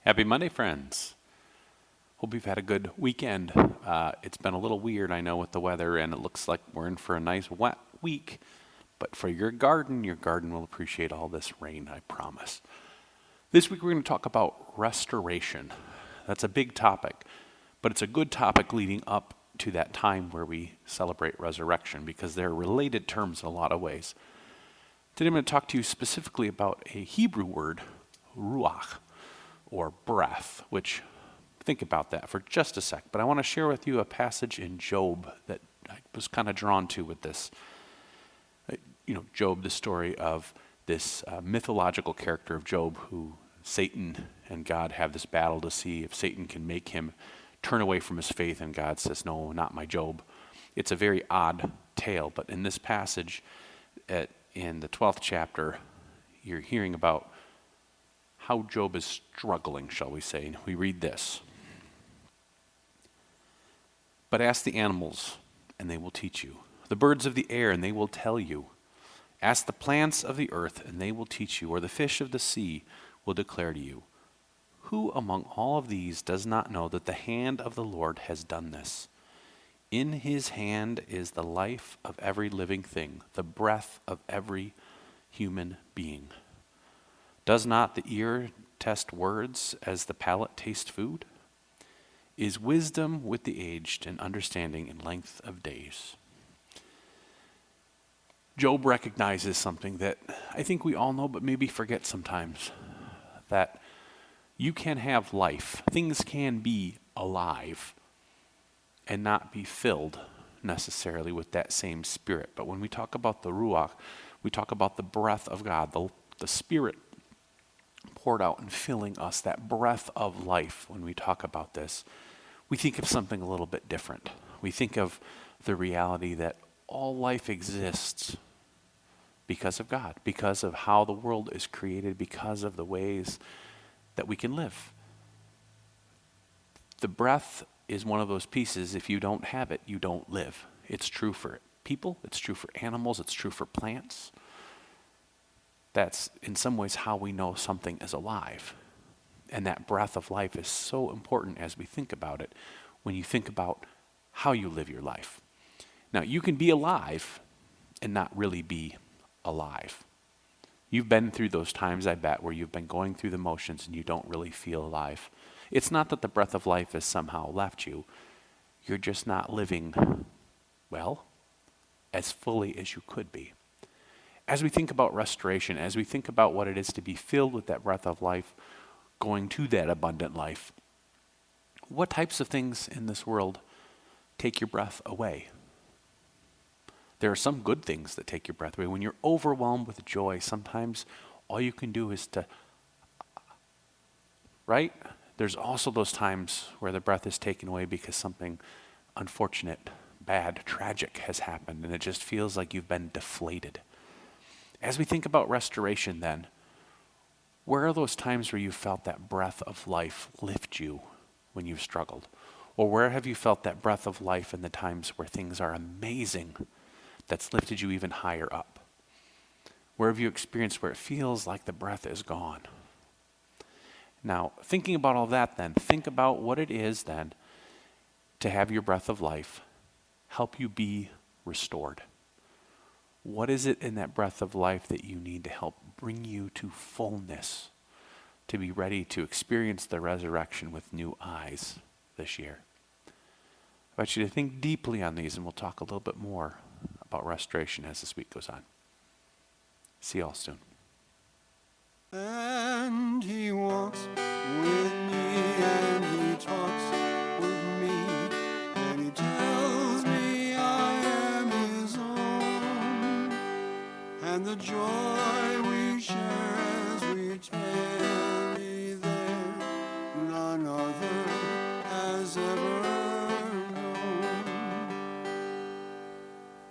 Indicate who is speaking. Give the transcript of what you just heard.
Speaker 1: Happy Monday, friends. Hope you've had a good weekend. It's been a little weird, I know, with the weather, and it looks like we're in for a nice wet week. But for your garden will appreciate all this rain, I promise. This week we're going to talk about restoration. That's a big topic, but it's a good topic leading up to that time where we celebrate resurrection because they're related terms in a lot of ways. Today I'm going to talk to you specifically about a Hebrew word, ruach, or breath, which, think about that for just a sec. But I want to share with you a passage in Job that I was kind of drawn to with this. Job, the story of this mythological character of Job who Satan and God have this battle to see if Satan can make him turn away from his faith, and God says, no, not my Job. It's a very odd tale, but in this passage, in the 12th chapter, you're hearing about how Job is struggling, shall we say. We read this. But ask the animals, and they will teach you. The birds of the air, and they will tell you. Ask the plants of the earth, and they will teach you. Or the fish of the sea will declare to you. Who among all of these does not know that the hand of the Lord has done this? In his hand is the life of every living thing, the breath of every human being. Does not the ear test words as the palate tastes food? Is wisdom with the aged and understanding in length of days? Job recognizes something that I think we all know but maybe forget sometimes, that you can have life. Things can be alive and not be filled necessarily with that same spirit. But when we talk about the ruach, we talk about the breath of God, the spirit poured out and filling us, that breath of life. When we talk about this, we think of something a little bit different. We think of the reality that all life exists because of God, because of how the world is created, because of the ways that we can live. The breath is one of those pieces. If you don't have it, you don't live. It's true for people, it's true for animals, it's true for plants. That's in some ways how we know something is alive. And that breath of life is so important as we think about it, when you think about how you live your life. Now, you can be alive and not really be alive. You've been through those times, I bet, where you've been going through the motions and you don't really feel alive. It's not that the breath of life has somehow left you. You're just not living, well, as fully as you could be. As we think about restoration, as we think about what it is to be filled with that breath of life, going to that abundant life, what types of things in this world take your breath away? There are some good things that take your breath away. When you're overwhelmed with joy, sometimes all you can do is to, right? There's also those times where the breath is taken away because something unfortunate, bad, tragic has happened, and it just feels like you've been deflated. As we think about restoration then, where are those times where you felt that breath of life lift you when you've struggled? Or where have you felt that breath of life in the times where things are amazing that's lifted you even higher up? Where have you experienced where it feels like the breath is gone? Now, thinking about all that then, think about what it is then to have your breath of life help you be restored. What is it in that breath of life that you need to help bring you to fullness, to be ready to experience the resurrection with new eyes this year? I want you to think deeply on these, and we'll talk a little bit more about restoration as this week goes on. See you all soon.
Speaker 2: And he walks with me, and he talks with me, and he tells me I am his own, and the joy